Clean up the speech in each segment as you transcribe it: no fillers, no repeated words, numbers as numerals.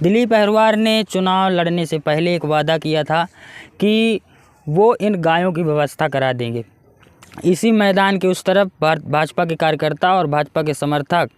दिलीप अहिरवार ने चुनाव लड़ने से पहले एक वादा किया था कि वो इन गायों की व्यवस्था करा देंगे। इसी मैदान के उस तरफ भाजपा के कार्यकर्ता और भाजपा के समर्थक,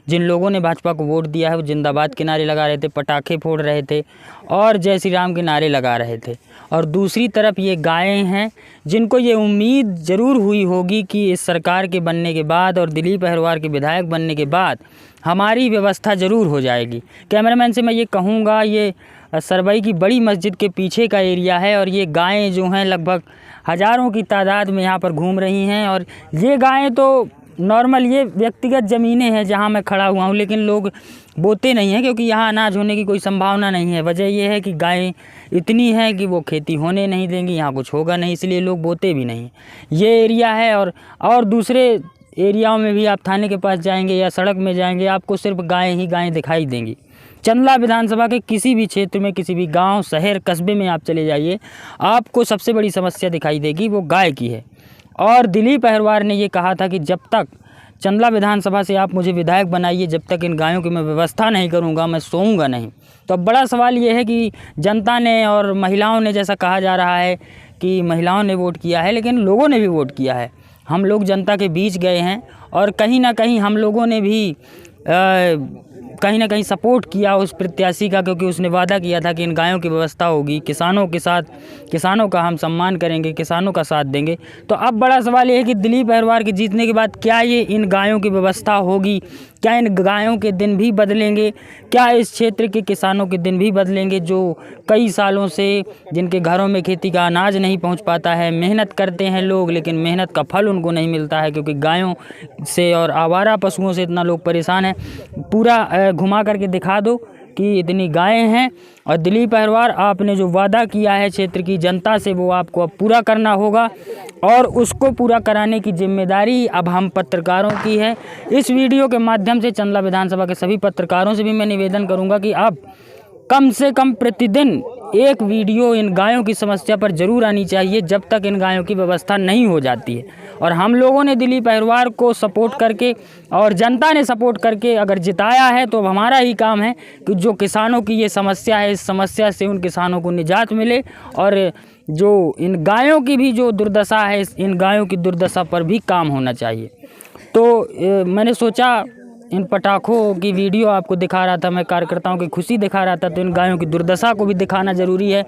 जिन लोगों ने भाजपा को वोट दिया है, वो जिंदाबाद के नारे लगा रहे थे, पटाखे फोड़ रहे थे और जय श्री राम के नारे लगा रहे थे। और दूसरी तरफ ये गायें हैं जिनको ये उम्मीद ज़रूर हुई होगी कि इस सरकार के बनने के बाद और दिलीप अहिरवार के विधायक बनने के बाद हमारी व्यवस्था ज़रूर हो जाएगी। कैमरामैन से मैं ये कहूँगा, ये सरवई की बड़ी मस्जिद के पीछे का एरिया है और ये गायें जो हैं लगभग हज़ारों की तादाद में यहाँ पर घूम रही हैं। और ये गायें तो नॉर्मल, ये व्यक्तिगत ज़मीनें हैं जहाँ मैं खड़ा हुआ हूँ, लेकिन लोग बोते नहीं हैं क्योंकि यहाँ अनाज होने की कोई संभावना नहीं है। वजह यह है कि गायें इतनी हैं कि वो खेती होने नहीं देंगी, यहाँ कुछ होगा नहीं, इसलिए लोग बोते भी नहीं। ये एरिया है और दूसरे एरियाओं में भी आप थाने के पास जाएंगे या सड़क में जाएंगे, आपको सिर्फ गायें ही गायें दिखाई देंगी। चंदला विधानसभा के किसी भी क्षेत्र में, किसी भी गांव, शहर, कस्बे में आप चले जाइए, आपको सबसे बड़ी समस्या दिखाई देगी, वो गाय की है। और दिलीप अहिरवार ने ये कहा था कि जब तक चंदला विधानसभा से आप मुझे विधायक बनाइए, जब तक इन गायों की मैं व्यवस्था नहीं करूंगा, मैं सोऊंगा नहीं। तो अब बड़ा सवाल ये है कि जनता ने और महिलाओं ने, जैसा कहा जा रहा है कि महिलाओं ने वोट किया है, लेकिन लोगों ने भी वोट किया है। हम लोग जनता के बीच गए हैं और कहीं ना कहीं हम लोगों ने भी कहीं ना कहीं सपोर्ट किया उस प्रत्याशी का, क्योंकि उसने वादा किया था कि इन गायों की व्यवस्था होगी, किसानों के साथ, किसानों का हम सम्मान करेंगे, किसानों का साथ देंगे। तो अब बड़ा सवाल ये है कि दिलीप अहिरवार के जीतने के बाद क्या ये इन गायों की व्यवस्था होगी, क्या इन गायों के दिन भी बदलेंगे, क्या इस क्षेत्र के किसानों के दिन भी बदलेंगे जो कई सालों से, जिनके घरों में खेती का अनाज नहीं पहुंच पाता है, मेहनत करते हैं लोग लेकिन मेहनत का फल उनको नहीं मिलता है क्योंकि गायों से और आवारा पशुओं से इतना लोग परेशान हैं। पूरा घुमा करके दिखा दो कि इतनी गायें हैं। और दिलीप अहिरवार, आपने जो वादा किया है क्षेत्र की जनता से, वो आपको अब पूरा करना होगा और उसको पूरा कराने की जिम्मेदारी अब हम पत्रकारों की है। इस वीडियो के माध्यम से चंदला विधानसभा के सभी पत्रकारों से भी मैं निवेदन करूंगा कि अब कम से कम प्रतिदिन एक वीडियो इन गायों की समस्या पर ज़रूर आनी चाहिए जब तक इन गायों की व्यवस्था नहीं हो जाती है। और हम लोगों ने दिलीप अहिरवार को सपोर्ट करके और जनता ने सपोर्ट करके अगर जिताया है, तो अब हमारा ही काम है कि जो किसानों की ये समस्या है, इस समस्या से उन किसानों को निजात मिले और जो इन गायों की भी जो दुर्दशा है, इन गायों की दुर्दशा पर भी काम होना चाहिए। तो मैंने सोचा इन पटाखों की वीडियो आपको दिखा रहा था, मैं कार्यकर्ताओं की खुशी दिखा रहा था, तो इन गायों की दुर्दशा को भी दिखाना ज़रूरी है।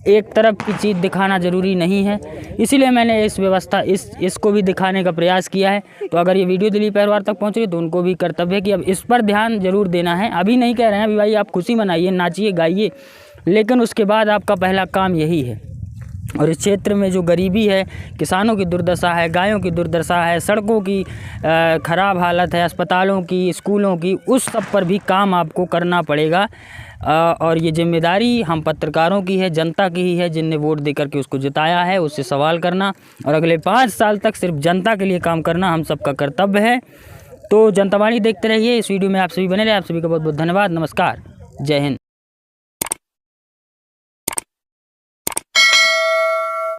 एक तरफ की चीज़ दिखाना ज़रूरी नहीं है, इसीलिए मैंने इस व्यवस्था इसको भी दिखाने का प्रयास किया है। तो अगर ये वीडियो दिलीप अहिरवार तक पहुँच रही है तो उनको भी कर्तव्य है कि अब इस पर ध्यान ज़रूर देना है। अभी नहीं कह रहे हैं अभी भाई आप खुशी मनाइए, नाचिए, गाइए, लेकिन उसके बाद आपका पहला काम यही है। और इस क्षेत्र में जो गरीबी है, किसानों की दुर्दशा है, गायों की दुर्दशा है, सड़कों की ख़राब हालत है, अस्पतालों की, स्कूलों की, उस सब पर भी काम आपको करना पड़ेगा। और ये जिम्मेदारी हम पत्रकारों की है, जनता की ही है, जिनने वोट देकर के उसको जिताया है, उससे सवाल करना और अगले 5 साल तक सिर्फ जनता के लिए काम करना हम सबका कर्तव्य है। तो जनतावाणी देखते रहिए। इस वीडियो में आप सभी बने रहे। आप सभी का बहुत बहुत धन्यवाद। नमस्कार, जय हिंद।